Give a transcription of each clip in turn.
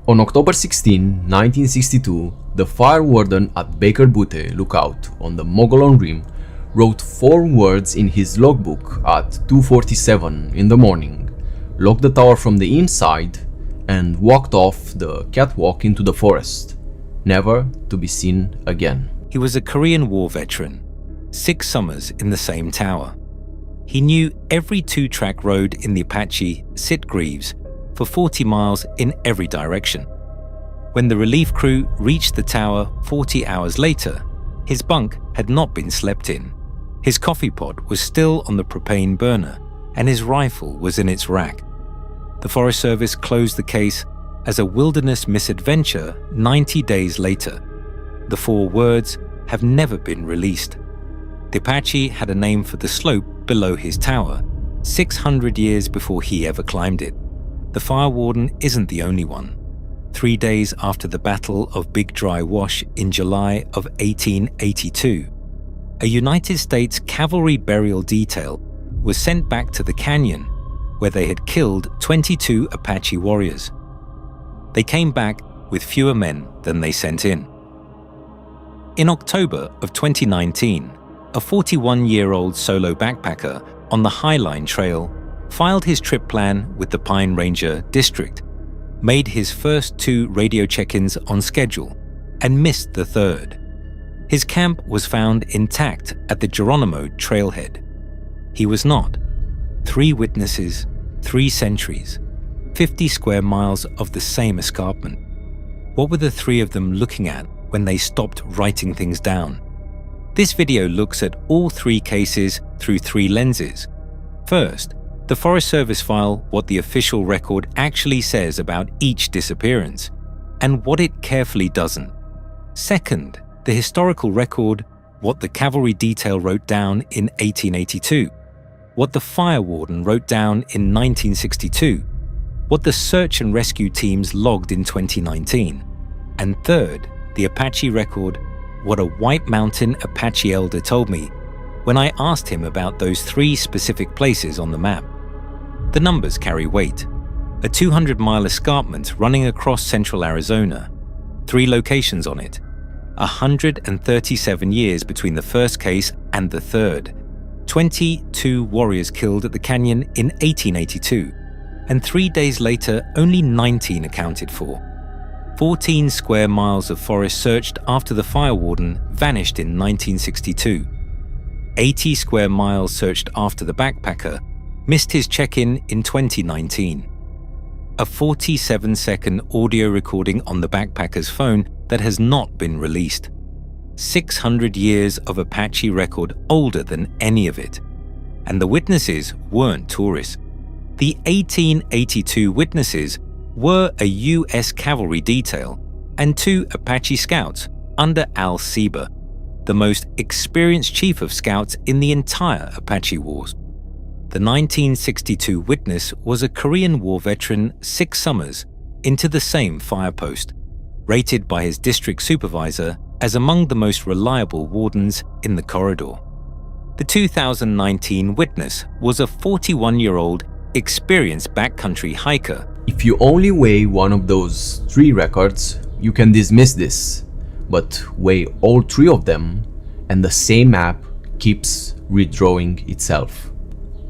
On October 16, 1962, the fire warden at Baker Butte Lookout on the Mogollon Rim wrote 4 words in his logbook at 2:47 in the morning, locked the tower from the inside, and walked off the catwalk into the forest, never to be seen again. He was a Korean War veteran, 6 summers in the same tower. He knew every 2-track road in the Apache Sitgreaves for 40 miles in every direction. When the relief crew reached the tower 40 hours later, his bunk had not been slept in. His coffee pot was still on the propane burner, and his rifle was in its rack. The Forest Service closed the case as a wilderness misadventure 90 days later. The 4 words have never been released. The Apache had a name for the slope below his tower, 600 years before he ever climbed it. The fire warden isn't the only one. 3 days after the Battle of Big Dry Wash in July of 1882, a United States cavalry burial detail was sent back to the canyon where they had killed 22 Apache warriors. They came back with fewer men than they sent in. In October of 2019, a 41-year-old solo backpacker on the Highline Trail filed his trip plan with the Pine Ranger District, made his first 2 radio check-ins on schedule, and missed the 3rd. His camp was found intact at the Geronimo trailhead. He was not. 3 witnesses, 3 centuries, 50 square miles of the same escarpment. What were the 3 of them looking at when they stopped writing things down? This video looks at all 3 cases through 3 lenses. First, the Forest Service file what the official record actually says about each disappearance, and what it carefully doesn't. Second, the historical record, what the cavalry detail wrote down in 1882, what the fire warden wrote down in 1962, what the search and rescue teams logged in 2019, and third, the Apache record, what a White Mountain Apache elder told me when I asked him about those 3 specific places on the map. The numbers carry weight. A 200-mile escarpment running across central Arizona, 3 locations on it, 137 years between the first case and the 3rd, 22 warriors killed at the canyon in 1882, and 3 days later only 19 accounted for. 14 square miles of forest searched after the fire warden vanished in 1962. 80 square miles searched after the backpacker missed his check-in in 2019. A 47-second audio recording on the backpacker's phone that has not been released. 600 years of Apache record older than any of it. And the witnesses weren't tourists. The 1882 witnesses were a U.S. cavalry detail and 2 Apache scouts under Al Seba, the most experienced chief of scouts in the entire Apache Wars. The 1962 witness was a Korean War veteran 6 summers into the same firepost, rated by his district supervisor as among the most reliable wardens in the corridor. The 2019 witness was a 41-year-old experienced backcountry hiker. If you only weigh one of those 3 records, you can dismiss this, but weigh all 3 of them and the same map keeps redrawing itself.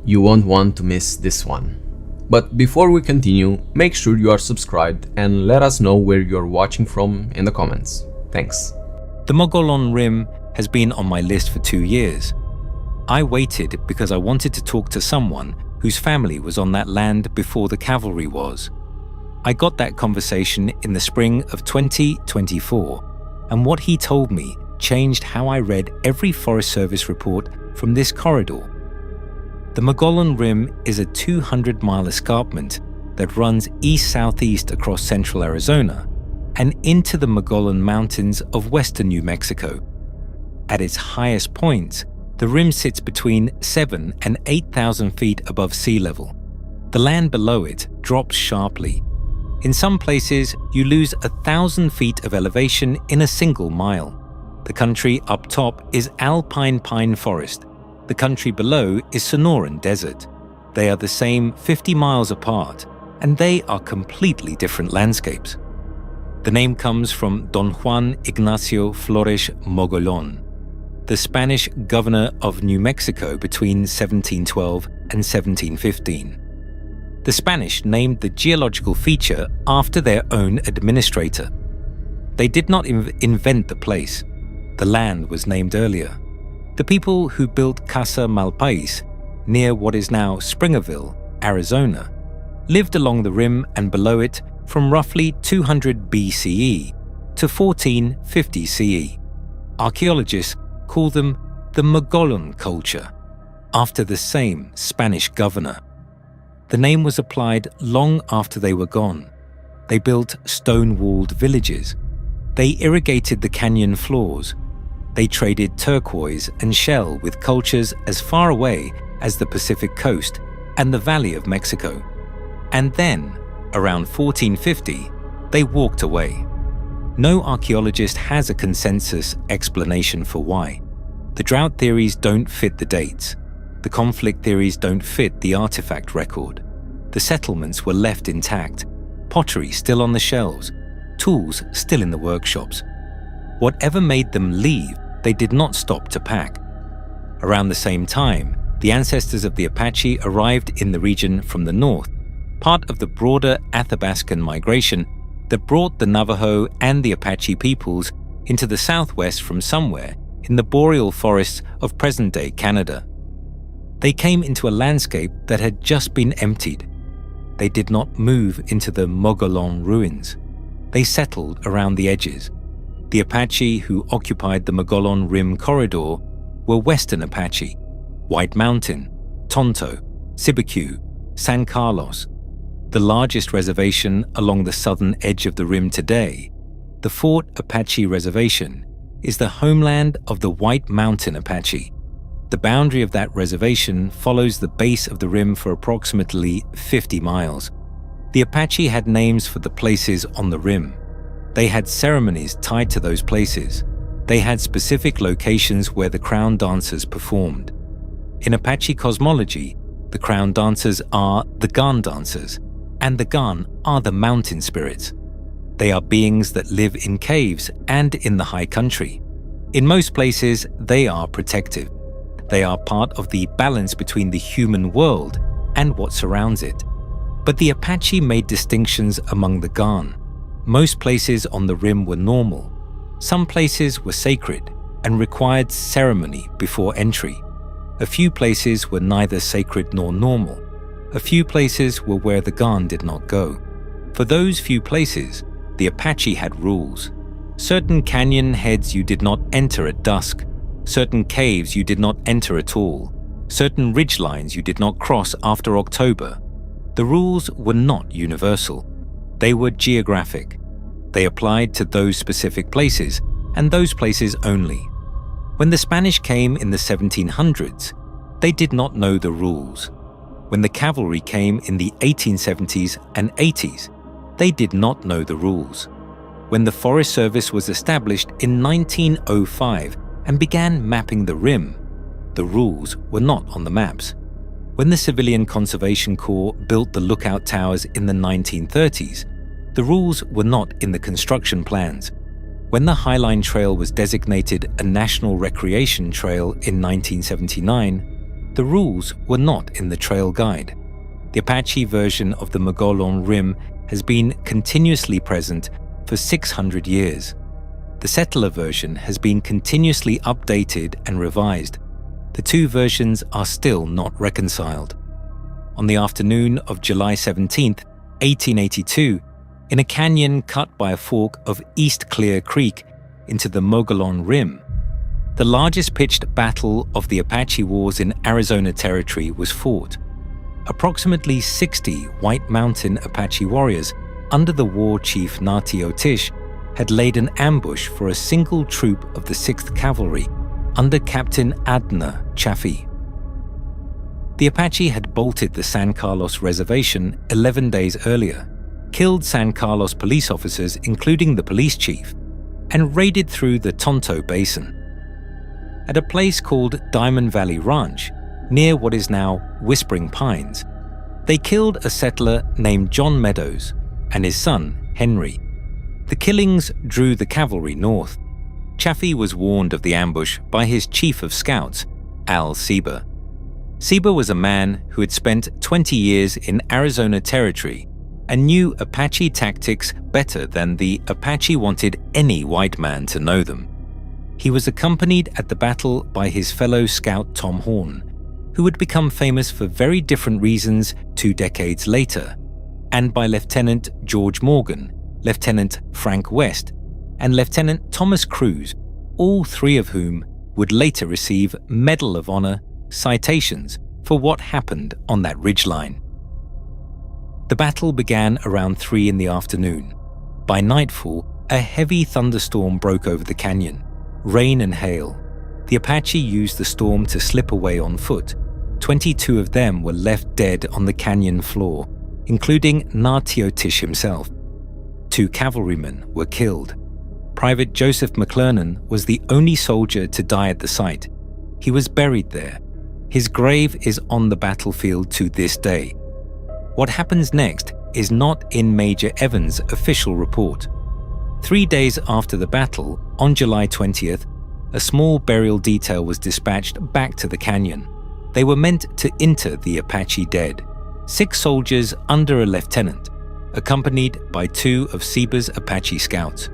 You won't want to miss this one. But before we continue, make sure you are subscribed and let us know where you're watching from in the comments. Thanks. The Mogollon Rim has been on my list for 2 years. I waited because I wanted to talk to someone whose family was on that land before the cavalry was. I got that conversation in the spring of 2024, and what he told me changed how I read every Forest Service report from this corridor. The Mogollon Rim is a 200-mile escarpment that runs east-southeast across central Arizona and into the Mogollon Mountains of western New Mexico. At its highest points, the rim sits between 7,000 and 8,000 feet above sea level. The land below it drops sharply. In some places, you lose 1,000 feet of elevation in a single mile. The country up top is alpine pine forest. The country below is Sonoran desert. They are the same 50 miles apart, and they are completely different landscapes. The name comes from Don Juan Ignacio Flores Mogollon, the Spanish governor of New Mexico between 1712 and 1715. The Spanish named the geological feature after their own administrator. They did not invent the place. The land was named earlier. The people who built Casa Malpais, near what is now Springerville, Arizona, lived along the rim and below it from roughly 200 BCE to 1450 CE. Archaeologists call them the Mogollon culture, after the same Spanish governor. The name was applied long after they were gone. They built stone-walled villages. They irrigated the canyon floors. They traded turquoise and shell with cultures as far away as the Pacific coast and the Valley of Mexico. And then, around 1450, they walked away. No archaeologist has a consensus explanation for why. The drought theories don't fit the dates. The conflict theories don't fit the artifact record. The settlements were left intact, pottery still on the shelves, tools still in the workshops. Whatever made them leave, they did not stop to pack. Around the same time, the ancestors of the Apache arrived in the region from the north, part of the broader Athabascan migration that brought the Navajo and the Apache peoples into the southwest from somewhere in the boreal forests of present-day Canada. They came into a landscape that had just been emptied. They did not move into the Mogollon ruins. They settled around the edges. The Apache who occupied the Mogollon Rim corridor were Western Apache, White Mountain, Tonto, Cibecue, San Carlos. The largest reservation along the southern edge of the rim today, the Fort Apache Reservation, is the homeland of the White Mountain Apache. The boundary of that reservation follows the base of the rim for approximately 50 miles. The Apache had names for the places on the rim. They had ceremonies tied to those places. They had specific locations where the crown dancers performed. In Apache cosmology, the crown dancers are the Gan dancers, and the Gan are the mountain spirits. They are beings that live in caves and in the high country. In most places, they are protective. They are part of the balance between the human world and what surrounds it. But the Apache made distinctions among the Gan. Most places on the rim were normal. Some places were sacred and required ceremony before entry. A few places were neither sacred nor normal. A few places were where the Gan did not go. For those few places, the Apache had rules. Certain canyon heads you did not enter at dusk. Certain caves you did not enter at all. Certain ridgelines you did not cross after October. The rules were not universal. They were geographic. They applied to those specific places, and those places only. When the Spanish came in the 1700s, they did not know the rules. When the cavalry came in the 1870s and 80s, they did not know the rules. When the Forest Service was established in 1905 and began mapping the rim, the rules were not on the maps. When the Civilian Conservation Corps built the lookout towers in the 1930s, the rules were not in the construction plans. When the Highline Trail was designated a National Recreation Trail in 1979, the rules were not in the trail guide. The Apache version of the Mogollon Rim has been continuously present for 600 years. The settler version has been continuously updated and revised. The two versions are still not reconciled. On the afternoon of July 17, 1882, in a canyon cut by a fork of East Clear Creek into the Mogollon Rim, the largest pitched battle of the Apache Wars in Arizona Territory was fought. Approximately 60 White Mountain Apache warriors under the war chief Nati Otish had laid an ambush for a single troop of the 6th Cavalry under Captain Adna Chaffee. The Apache had bolted the San Carlos Reservation 11 days earlier, killed San Carlos police officers including the police chief, and raided through the Tonto Basin. At a place called Diamond Valley Ranch, near what is now Whispering Pines, they killed a settler named John Meadows and his son, Henry. The killings drew the cavalry north. Chaffee was warned of the ambush by his chief of scouts, Al Sieber. Sieber was a man who had spent 20 years in Arizona Territory and knew Apache tactics better than the Apache wanted any white man to know them. He was accompanied at the battle by his fellow scout Tom Horn, who would become famous for very different reasons 2 decades later, and by Lieutenant George Morgan, Lieutenant Frank West, and Lieutenant Thomas Cruz, all 3 of whom would later receive Medal of Honor citations for what happened on that ridgeline. The battle began around 3 in the afternoon. By nightfall, a heavy thunderstorm broke over the canyon, rain and hail. The Apache used the storm to slip away on foot. 22 of them were left dead on the canyon floor, including Natiotish himself. 2 cavalrymen were killed. Private Joseph McClernand was the only soldier to die at the site. He was buried there. His grave is on the battlefield to this day. What happens next is not in Major Evans' official report. 3 days after the battle, on July 20th, a small burial detail was dispatched back to the canyon. They were meant to inter the Apache dead, 6 soldiers under a lieutenant, accompanied by 2 of Sieber's Apache scouts.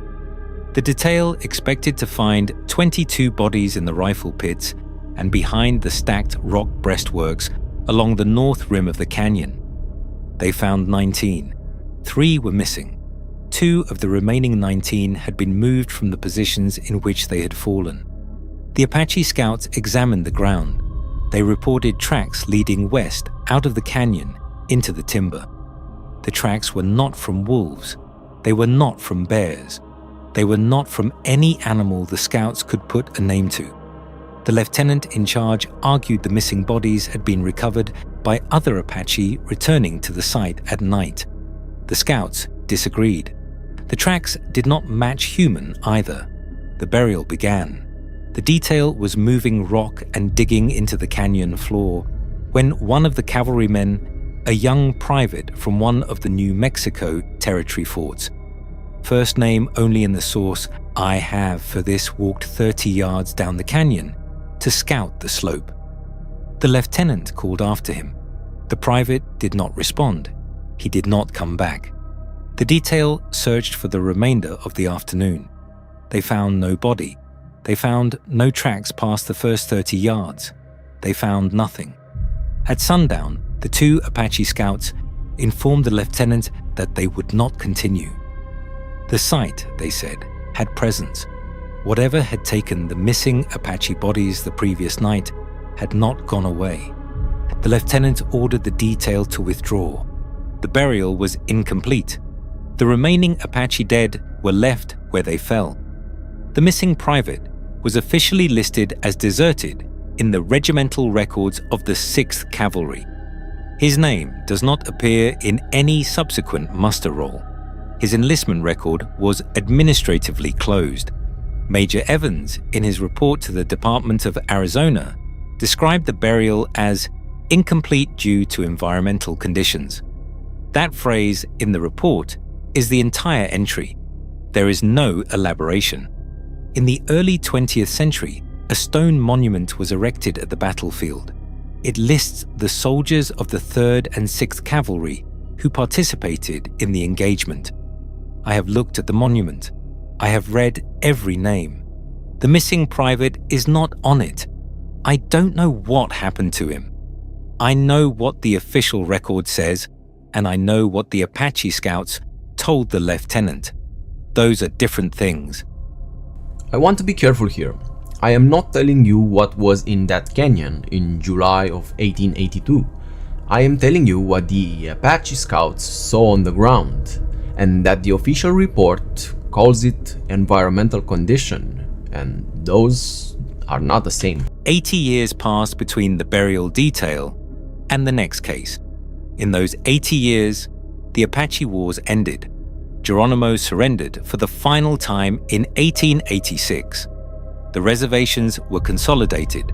The detail expected to find 22 bodies in the rifle pits and behind the stacked rock breastworks along the north rim of the canyon. They found 19. 3 were missing. 2 of the remaining 19 had been moved from the positions in which they had fallen. The Apache scouts examined the ground. They reported tracks leading west out of the canyon into the timber. The tracks were not from wolves. They were not from bears. They were not from any animal the scouts could put a name to. The lieutenant in charge argued the missing bodies had been recovered by other Apache returning to the site at night. The scouts disagreed. The tracks did not match human either. The burial began. The detail was moving rock and digging into the canyon floor when one of the cavalrymen, a young private from one of the New Mexico territory forts, first name only in the source I have for this, walked 30 yards down the canyon to scout the slope. The lieutenant called after him. The private did not respond. He did not come back. The detail searched for the remainder of the afternoon. They found no body. They found no tracks past the first 30 yards. They found nothing. At sundown, the 2 Apache scouts informed the lieutenant that they would not continue. The site, they said, had presence. Whatever had taken the missing Apache bodies the previous night had not gone away. The lieutenant ordered the detail to withdraw. The burial was incomplete. The remaining Apache dead were left where they fell. The missing private was officially listed as deserted in the regimental records of the 6th Cavalry. His name does not appear in any subsequent muster roll. His enlistment record was administratively closed. Major Evans, in his report to the Department of Arizona, described the burial as incomplete due to environmental conditions. That phrase in the report is the entire entry. There is no elaboration. In the early 20th century, a stone monument was erected at the battlefield. It lists the soldiers of the 3rd and 6th Cavalry who participated in the engagement. I have looked at the monument. I have read every name. The missing private is not on it. I don't know what happened to him. I know what the official record says, and I know what the Apache scouts told the lieutenant. Those are different things. I want to be careful here. I am not telling you what was in that canyon in July of 1882. I am telling you what the Apache scouts saw on the ground, and that the official report calls it environmental condition, and those are not the same. 80 years passed between the burial detail and the next case. In those 80 years, the Apache Wars ended. Geronimo surrendered for the final time in 1886. The reservations were consolidated.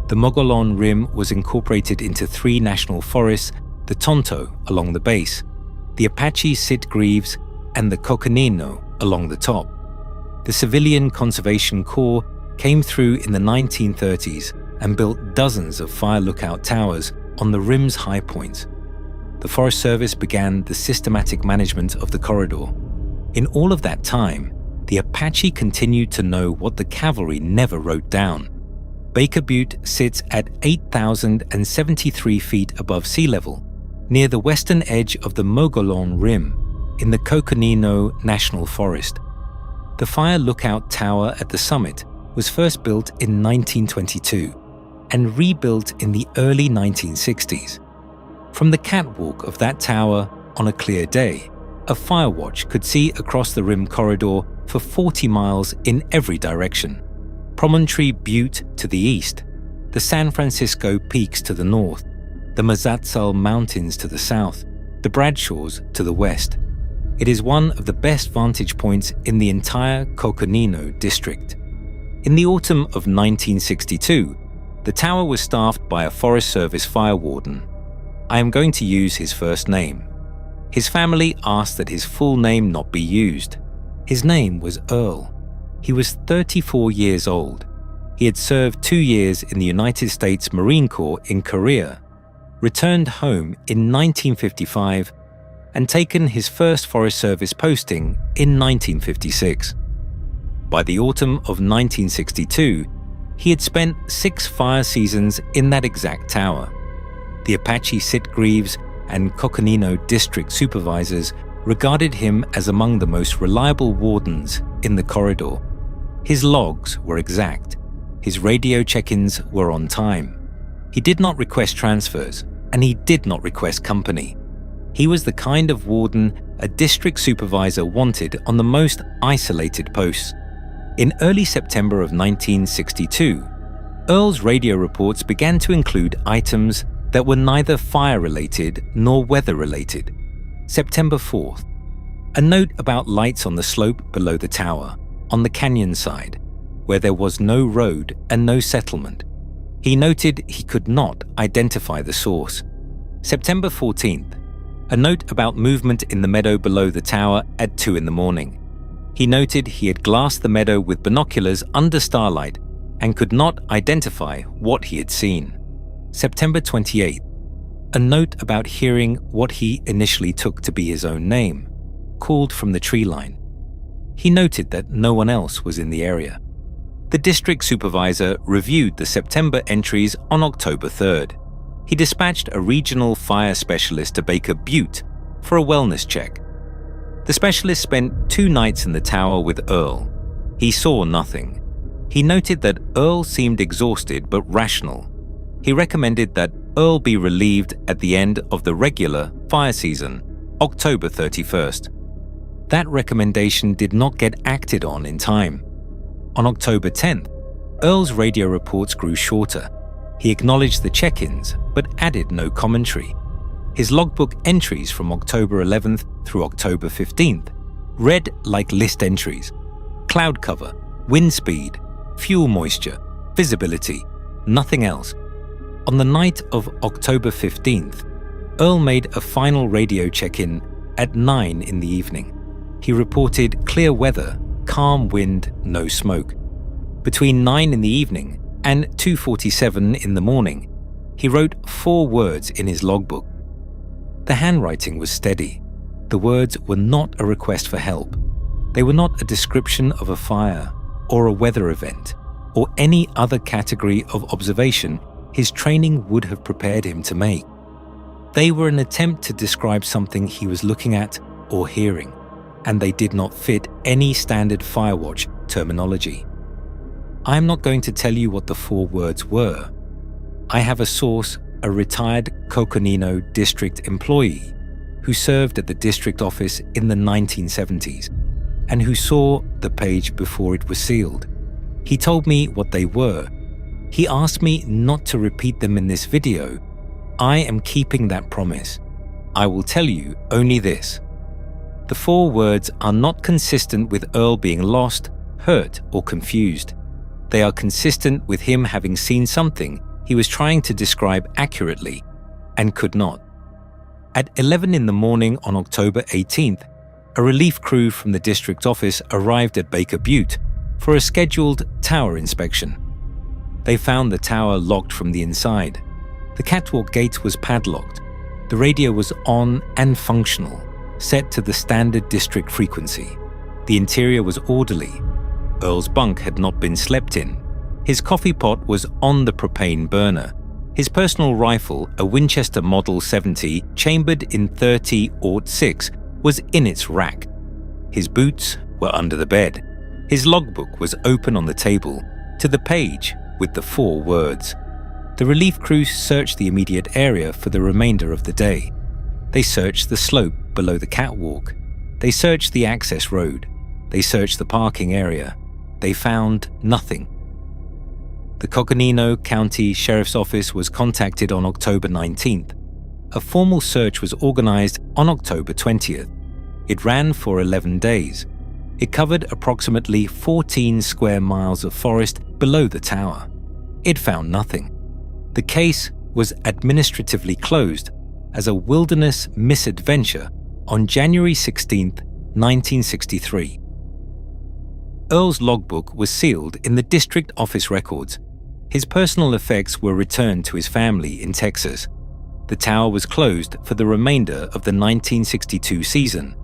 The Mogollon Rim was incorporated into 3 national forests, the Tonto along the base, the Apache Sitgreaves, and the Coconino along the top. The Civilian Conservation Corps came through in the 1930s and built dozens of fire lookout towers on the rim's high points. The Forest Service began the systematic management of the corridor. In all of that time, the Apache continued to know what the cavalry never wrote down. Baker Butte sits at 8,073 feet above sea level, near the western edge of the Mogollon Rim in the Coconino National Forest. The fire lookout tower at the summit was first built in 1922 and rebuilt in the early 1960s. From the catwalk of that tower on a clear day, a fire watch could see across the rim corridor for 40 miles in every direction. Promontory Butte to the east, the San Francisco Peaks to the north, the Mogollon Mountains to the south, the Bradshaws to the west. It is one of the best vantage points in the entire Coconino district. In the autumn of 1962, the tower was staffed by a Forest Service fire warden. I am going to use his first name. His family asked that his full name not be used. His name was Earl. He was 34 years old. He had served 2 years in the United States Marine Corps in Korea, returned home in 1955, and taken his first Forest Service posting in 1956. By the autumn of 1962, he had spent 6 fire seasons in that exact tower. The Apache Sitgreaves and Coconino district supervisors regarded him as among the most reliable wardens in the corridor. His logs were exact. His radio check-ins were on time. He did not request transfers, and he did not request company. He was the kind of warden a district supervisor wanted on the most isolated posts. In early September of 1962, Earl's radio reports began to include items that were neither fire-related nor weather-related. September 4th, a note about lights on the slope below the tower, on the canyon side, where there was no road and no settlement. He noted he could not identify the source. September 14th, a note about movement in the meadow below the tower at 2 in the morning. He noted he had glassed the meadow with binoculars under starlight and could not identify what he had seen. September 28th, a note about hearing what he initially took to be his own name, called from the tree line. He noted that no one else was in the area. The district supervisor reviewed the September entries on October 3rd. He dispatched a regional fire specialist to Baker Butte for a wellness check. The specialist spent 2 nights in the tower with Earl. He saw nothing. He noted that Earl seemed exhausted but rational. He recommended that Earl be relieved at the end of the regular fire season, October 31st. That recommendation did not get acted on in time. On October 10th, Earl's radio reports grew shorter. He acknowledged the check-ins but added no commentary. His logbook entries from October 11th through October 15th read like list entries: cloud cover, wind speed, fuel moisture, visibility, nothing else. On the night of October 15th, Earl made a final radio check-in at 9 in the evening. He reported clear weather, calm wind, no smoke. Between 9 in the evening and 2:47 in the morning, he wrote 4 words in his logbook. The handwriting was steady. The words were not a request for help. They were not a description of a fire or a weather event or any other category of observation his training would have prepared him to make. They were an attempt to describe something he was looking at or hearing, and they did not fit any standard firewatch terminology. I am not going to tell you what the 4 words were. I have a source, a retired Coconino district employee who served at the district office in the 1970s and who saw the page before it was sealed. He told me what they were. He asked me not to repeat them in this video. I am keeping that promise. I will tell you only this. The 4 words are not consistent with Earl being lost, hurt, or confused. They are consistent with him having seen something he was trying to describe accurately and could not. At 11 in the morning on October 18th, a relief crew from the district office arrived at Baker Butte for a scheduled tower inspection. They found the tower locked from the inside. The catwalk gate was padlocked. The radio was on and functional, set to the standard district frequency. The interior was orderly. Earl's bunk had not been slept in. His coffee pot was on the propane burner. His personal rifle, a Winchester Model 70 chambered in .30-06, was in its rack. His boots were under the bed. His logbook was open on the table, to the page with the 4 words. The relief crew searched the immediate area for the remainder of the day. They searched the slope below the catwalk. They searched the access road. They searched the parking area. They found nothing. The Coconino County Sheriff's Office was contacted on October 19th. A formal search was organized on October 20th. It ran for 11 days. It covered approximately 14 square miles of forest below the tower. It found nothing. The case was administratively closed as a wilderness misadventure on January 16, 1963. Earl's logbook was sealed in the district office records. His personal effects were returned to his family in Texas. The tower was closed for the remainder of the 1962 season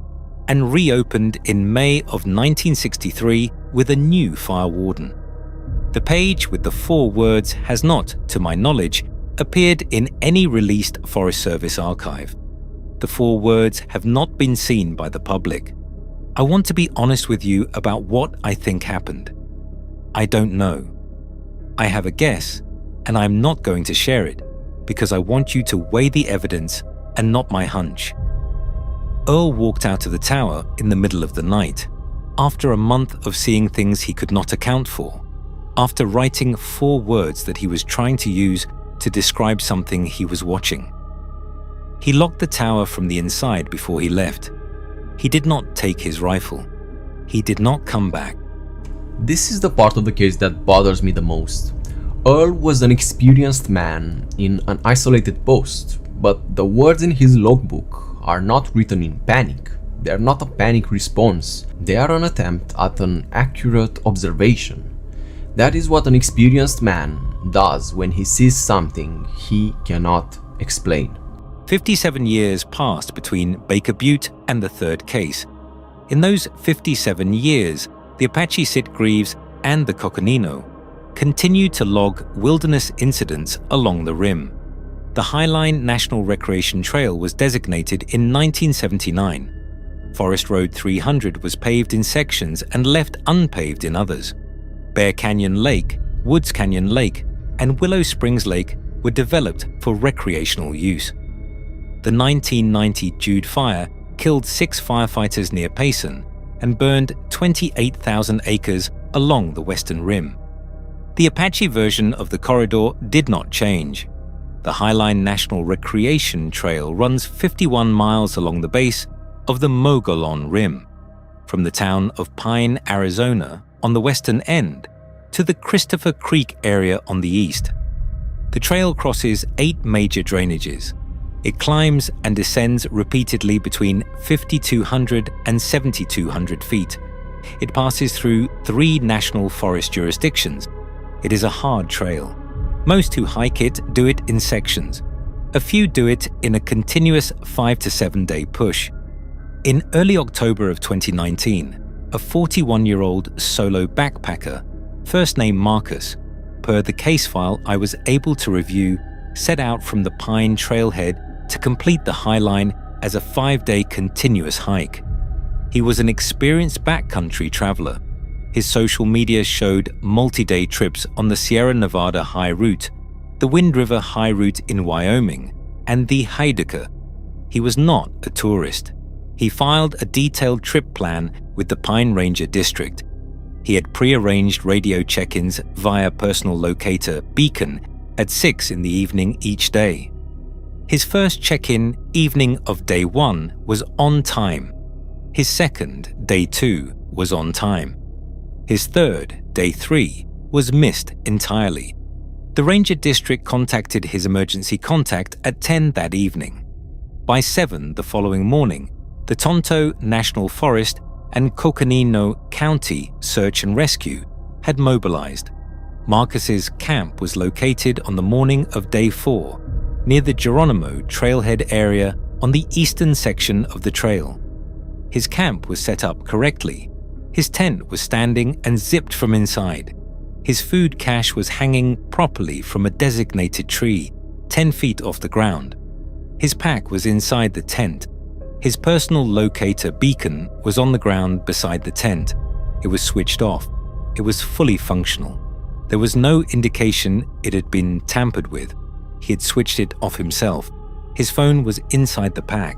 and reopened in May of 1963 with a new fire warden. The page with the 4 words has not, to my knowledge, appeared in any released Forest Service archive. The 4 words have not been seen by the public. I want to be honest with you about what I think happened. I don't know. I have a guess, and I'm not going to share it because I want you to weigh the evidence and not my hunch. Earl walked out of the tower in the middle of the night, after a month of seeing things he could not account for, after writing 4 words that he was trying to use to describe something he was watching. He locked the tower from the inside before he left. He did not take his rifle. He did not come back. This is the part of the case that bothers me the most. Earl was an experienced man in an isolated post, but the words in his logbook are not written in panic. They are not a panic response. They are an attempt at an accurate observation. That is what an experienced man does when he sees something he cannot explain. 57 years passed between Baker Butte and the 3rd case. In those 57 years, the Apache Sitgreaves and the Coconino continued to log wilderness incidents along the rim. The Highline National Recreation Trail was designated in 1979. Forest Road 300 was paved in sections and left unpaved in others. Bear Canyon Lake, Woods Canyon Lake, and Willow Springs Lake were developed for recreational use. The 1990 Jude fire killed 6 firefighters near Payson and burned 28,000 acres along the western rim. The Apache version of the corridor did not change. The Highline National Recreation Trail runs 51 miles along the base of the Mogollon Rim, from the town of Pine, Arizona on the western end to the Christopher Creek area on the east. The trail crosses 8 major drainages. It climbs and descends repeatedly between 5,200 and 7,200 feet. It passes through 3 national forest jurisdictions. It is a hard trail. Most who hike it do it in sections. A few do it in a continuous 5 to 7 day push. In early October of 2019, a 41-year-old solo backpacker, first name Marcus, per the case file I was able to review, set out from the Pine trailhead to complete the Highline as a 5-day continuous hike. He was an experienced backcountry traveler. His social media showed multi-day trips on the Sierra Nevada High Route, the Wind River High Route in Wyoming, and the Heidecker. He was not a tourist. He filed a detailed trip plan with the Pine Ranger District. He had pre-arranged radio check-ins via personal locator Beacon at 6 in the evening each day. His first check-in, evening of day 1, was on time. His second, day 2, was on time. His third, day 3, was missed entirely. The Ranger District contacted his emergency contact at 10 that evening. By 7 the following morning, The Tonto National Forest and Coconino County Search and Rescue had mobilized. Marcus's camp was located on the morning of day 4, near the Geronimo trailhead area on the eastern section of the trail. His camp was set up correctly. His tent was standing and zipped from inside. His food cache was hanging properly from a designated tree, 10 feet off the ground. His pack was inside the tent. His personal locator beacon was on the ground beside the tent. It was switched off. It was fully functional. There was no indication it had been tampered with. He had switched it off himself. His phone was inside the pack.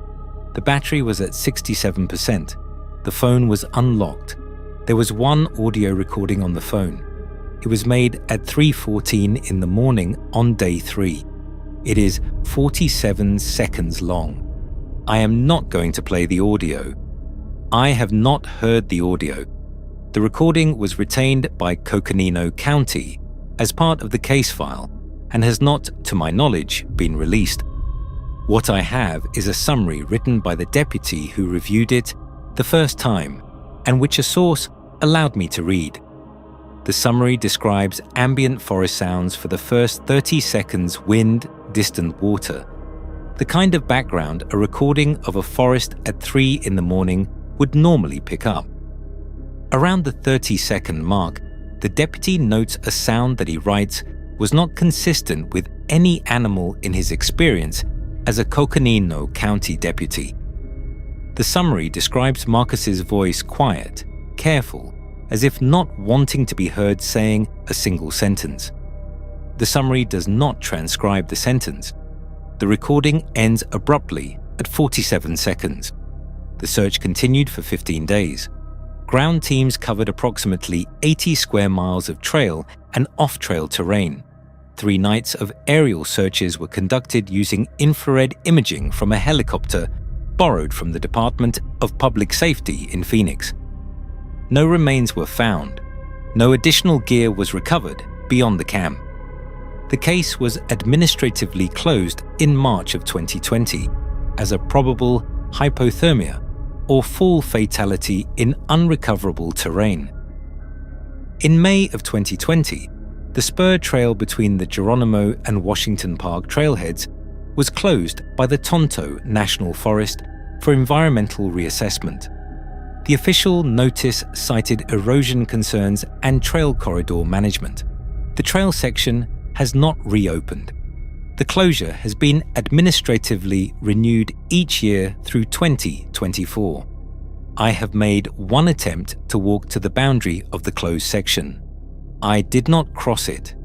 The battery was at 67%. The phone was unlocked. There was one audio recording on the phone. It was made at 3:14 in the morning on day 3. It is 47 seconds long. I am not going to play the audio. I have not heard the audio. The recording was retained by Coconino County as part of the case file and has not, to my knowledge, been released. What I have is a summary written by the deputy who reviewed it the first time and which a source allowed me to read. The summary describes ambient forest sounds for the first 30 seconds: wind, distant water. The kind of background a recording of a forest at 3 in the morning would normally pick up. Around the 30-second mark, the deputy notes a sound that he writes was not consistent with any animal in his experience as a Coconino County deputy. The summary describes Marcus's voice quiet, careful, as if not wanting to be heard saying a single sentence. The summary does not transcribe the sentence. The recording ends abruptly at 47 seconds. The search continued for 15 days. Ground teams covered approximately 80 square miles of trail and off-trail terrain. 3 nights of aerial searches were conducted using infrared imaging from a helicopter borrowed from the Department of Public Safety in Phoenix. No remains were found. No additional gear was recovered beyond the camp. The case was administratively closed in March of 2020 as a probable hypothermia or fall fatality in unrecoverable terrain. In May of 2020, the spur trail between the Geronimo and Washington Park trailheads was closed by the Tonto National Forest for environmental reassessment. The official notice cited erosion concerns and trail corridor management. The trail section has not reopened. The closure has been administratively renewed each year through 2024. I have made one attempt to walk to the boundary of the closed section. I did not cross it.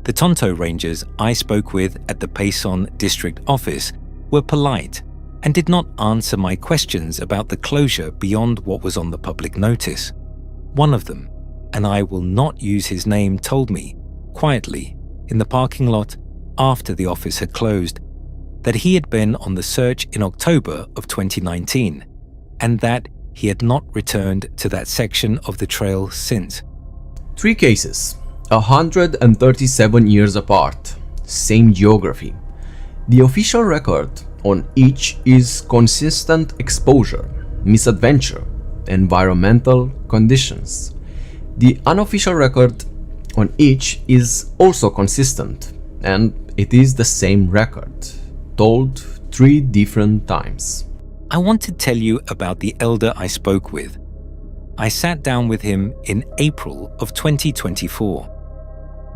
The Tonto Rangers I spoke with at the Payson District Office were polite and did not answer my questions about the closure beyond what was on the public notice. One of them, and I will not use his name, told me, quietly, in the parking lot after the office had closed, that he had been on the search in October of 2019 and that he had not returned to that section of the trail since. 3 cases, 137 years apart, same geography. The official record on each is consistent exposure, misadventure, environmental conditions. The unofficial record on each is also consistent, and it is the same record, told 3 different times. I want to tell you about the elder I spoke with. I sat down with him in April of 2024.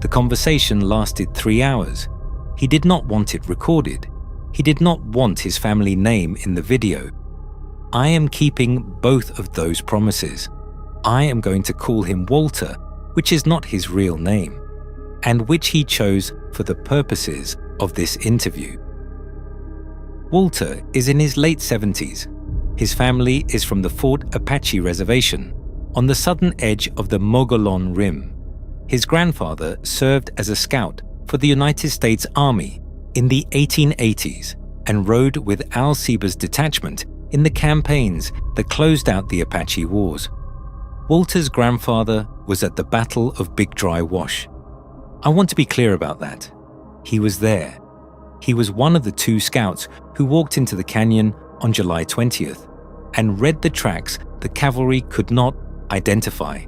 The conversation lasted 3 hours. He did not want it recorded. He did not want his family name in the video. I am keeping both of those promises. I am going to call him Walter, which is not his real name, and which he chose for the purposes of this interview. Walter is in his late 70s. His family is from the Fort Apache Reservation on the southern edge of the Mogollon Rim. His grandfather served as a scout for the United States Army in the 1880s and rode with Al Seba's detachment in the campaigns that closed out the Apache Wars. Walter's grandfather was at the Battle of Big Dry Wash. I want to be clear about that. He was there. He was one of the 2 scouts who walked into the canyon on July 20th. and read the tracks the cavalry could not identify.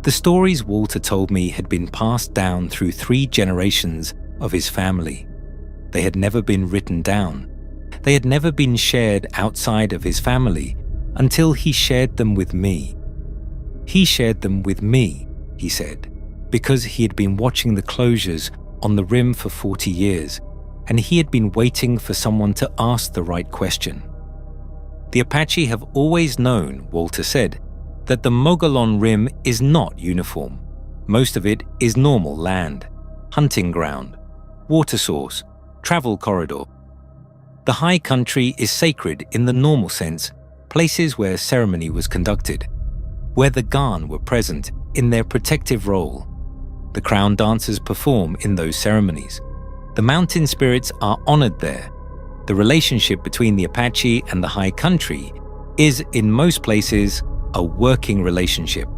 The stories Walter told me had been passed down through 3 generations of his family. They had never been written down. They had never been shared outside of his family until he shared them with me. He shared them with me, he said, because he had been watching the closures on the rim for 40 years, and he had been waiting for someone to ask the right question. The Apache have always known, Walter said, that the Mogollon Rim is not uniform. Most of it is normal land, hunting ground, water source, travel corridor. The high country is sacred in the normal sense, places where ceremony was conducted, where the Gaan were present in their protective role. The crown dancers perform in those ceremonies. The mountain spirits are honored there. The relationship between the Apache and the high country is, in most places, a working relationship.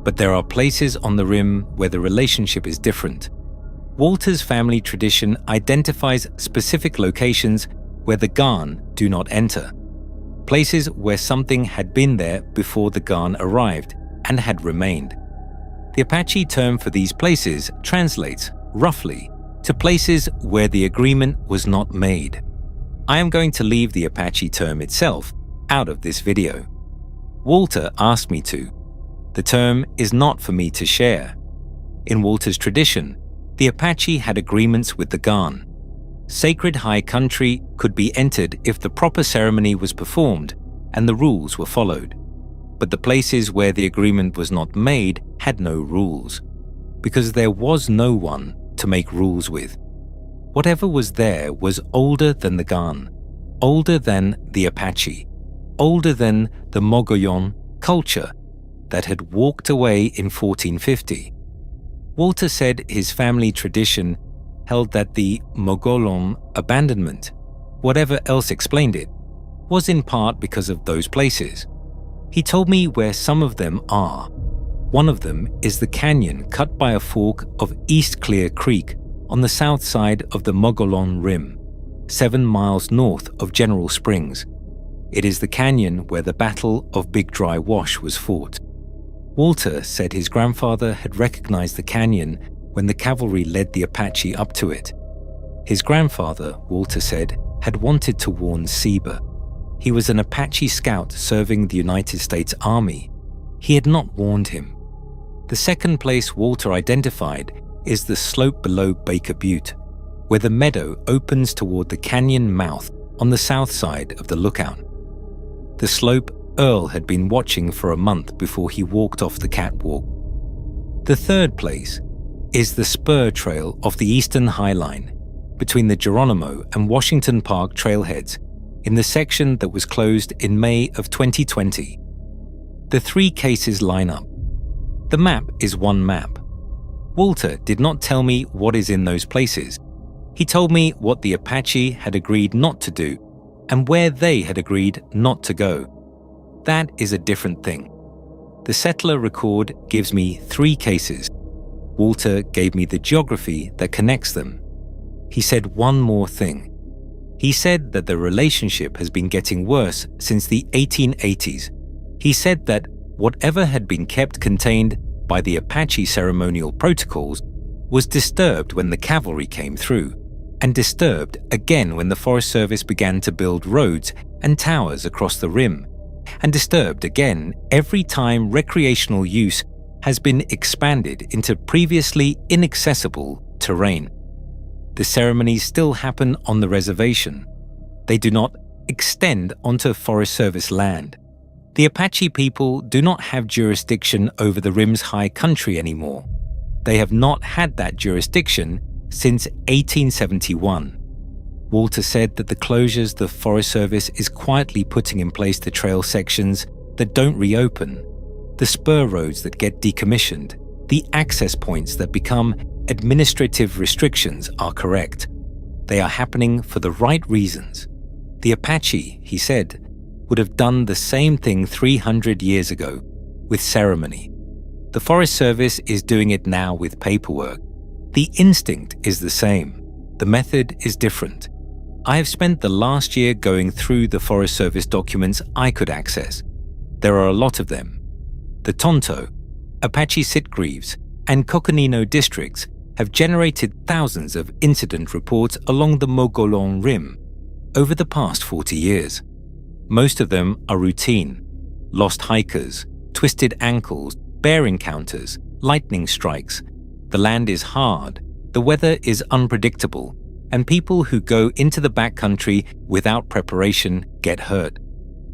But there are places on the rim where the relationship is different. Walter's family tradition identifies specific locations where the Gaan do not enter, places where something had been there before the Gaan arrived and had remained. The Apache term for these places translates, roughly, to places where the agreement was not made. I am going to leave the Apache term itself out of this video. Walter asked me to. The term is not for me to share. In Walter's tradition, the Apache had agreements with the Gaan. Sacred high country could be entered if the proper ceremony was performed and the rules were followed. But the places where the agreement was not made had no rules, because there was no one to make rules with. Whatever was there was older than the Gaan, older than the Apache, older than the Mogollon culture that had walked away in 1450. Walter said his family tradition held that the Mogollon abandonment, whatever else explained it, was in part because of those places. He told me where some of them are. One of them is the canyon cut by a fork of East Clear Creek on the south side of the Mogollon Rim, 7 miles north of General Springs. It is the canyon where the Battle of Big Dry Wash was fought. Walter said his grandfather had recognized the canyon when the cavalry led the Apache up to it. His grandfather, Walter said, had wanted to warn Seba. He was an Apache scout serving the United States Army. He had not warned him. The second place Walter identified is the slope below Baker Butte, where the meadow opens toward the canyon mouth on the south side of the lookout. The slope Earl had been watching for a month before he walked off the catwalk. The third place is the spur trail of the Eastern High Line, between the Geronimo and Washington Park trailheads, in the section that was closed in May of 2020. The 3 cases line up. The map is one map. Walter did not tell me what is in those places. He told me what the Apache had agreed not to do and where they had agreed not to go. That is a different thing. The settler record gives me 3 cases. Walter gave me the geography that connects them. He said one more thing. He said that the relationship has been getting worse since the 1880s. He said that whatever had been kept contained by the Apache ceremonial protocols was disturbed when the cavalry came through, and disturbed again when the Forest Service began to build roads and towers across the rim, and disturbed again every time recreational use has been expanded into previously inaccessible terrain. The ceremonies still happen on the reservation. They do not extend onto Forest Service land. The Apache people do not have jurisdiction over the Rim's high country anymore. They have not had that jurisdiction since 1871. Walter said that the closures the Forest Service is quietly putting in place the trail sections that don't reopen, the spur roads that get decommissioned, the access points that become administrative restrictions are correct. They are happening for the right reasons. The Apache, he said, would have done the same thing 300 years ago, with ceremony. The Forest Service is doing it now with paperwork. The instinct is the same. The method is different. I have spent the last year going through the Forest Service documents I could access. There are a lot of them. The Tonto, Apache Sitgreaves, and Coconino districts have generated thousands of incident reports along the Mogollon Rim over the past 40 years. Most of them are routine: lost hikers, twisted ankles, bear encounters, lightning strikes. The land is hard, the weather is unpredictable, and people who go into the backcountry without preparation get hurt.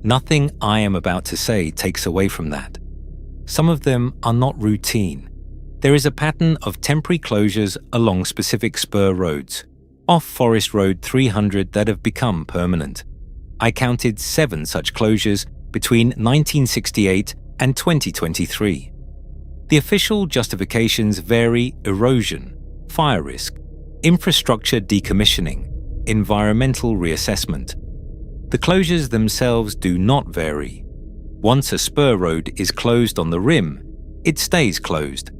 Nothing I am about to say takes away from that. Some of them are not routine. There is a pattern of temporary closures along specific spur roads, off Forest Road 300, that have become permanent. I counted 7 such closures between 1968 and 2023. The official justifications vary: erosion, fire risk, infrastructure decommissioning, environmental reassessment. The closures themselves do not vary. Once a spur road is closed on the rim, it stays closed.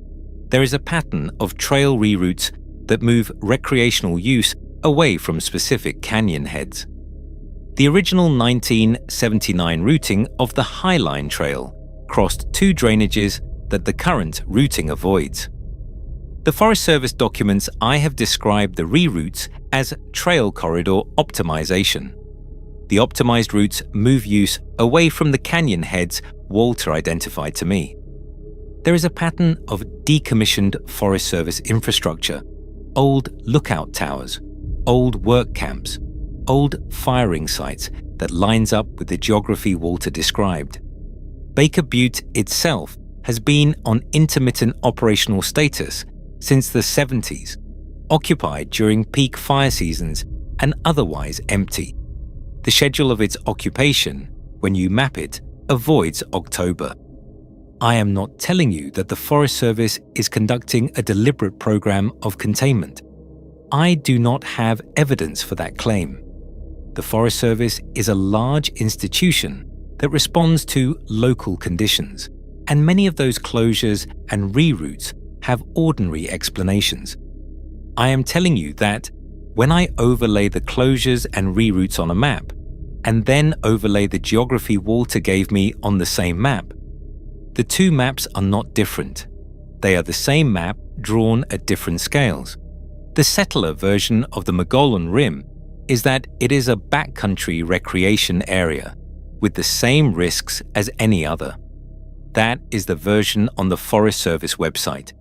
There is a pattern of trail reroutes that move recreational use away from specific canyon heads. The original 1979 routing of the Highline Trail crossed 2 drainages that the current routing avoids. The Forest Service documents I have described the reroutes as trail corridor optimization. The optimized routes move use away from the canyon heads Walter identified to me. There is a pattern of decommissioned Forest Service infrastructure: old lookout towers, old work camps, old firing sites that lines up with the geography Walter described. Baker Butte itself has been on intermittent operational status since the 70s, occupied during peak fire seasons and otherwise empty. The schedule of its occupation, when you map it, avoids October. I am not telling you that the Forest Service is conducting a deliberate program of containment. I do not have evidence for that claim. The Forest Service is a large institution that responds to local conditions, and many of those closures and reroutes have ordinary explanations. I am telling you that when I overlay the closures and reroutes on a map, and then overlay the geography Walter gave me on the same map, the 2 maps are not different. They are the same map drawn at different scales. The settler version of the Mogollon Rim is that it is a backcountry recreation area with the same risks as any other. That is the version on the Forest Service website.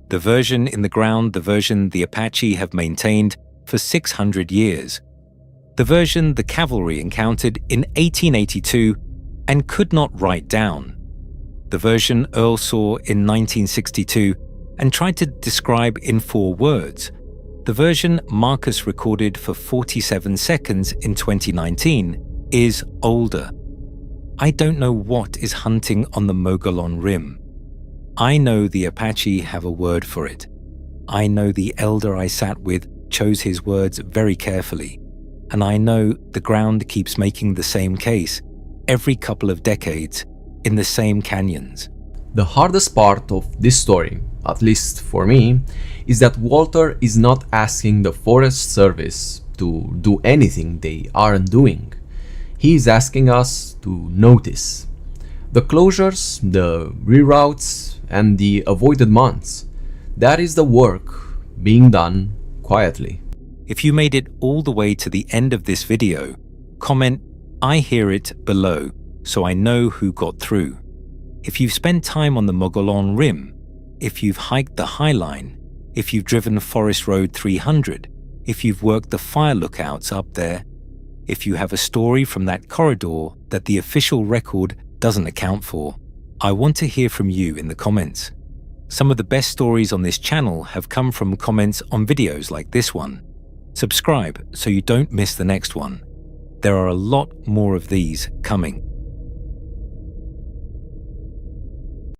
The version in the ground, the version the Apache have maintained for 600 years. The version the cavalry encountered in 1882 and could not write down. The version Earl saw in 1962 and tried to describe in 4 words. The version Marcus recorded for 47 seconds in 2019 is older. I don't know what is hunting on the Mogollon Rim. I know the Apache have a word for it. I know the elder I sat with chose his words very carefully. And I know the ground keeps making the same case every couple of decades in the same canyons. The hardest part of this story, at least for me, is that Walter is not asking the Forest Service to do anything they aren't doing. He is asking us to notice the closures, the reroutes, and the avoided months. That is the work being done quietly. If you made it all the way to the end of this video, comment "I hear it" below so I know who got through. If you've spent time on the Mogollon Rim, if you've hiked the Highline, if you've driven Forest Road 300, if you've worked the fire lookouts up there, if you have a story from that corridor that the official record doesn't account for, I want to hear from you in the comments. Some of the best stories on this channel have come from comments on videos like this one. Subscribe so you don't miss the next one. There are a lot more of these coming.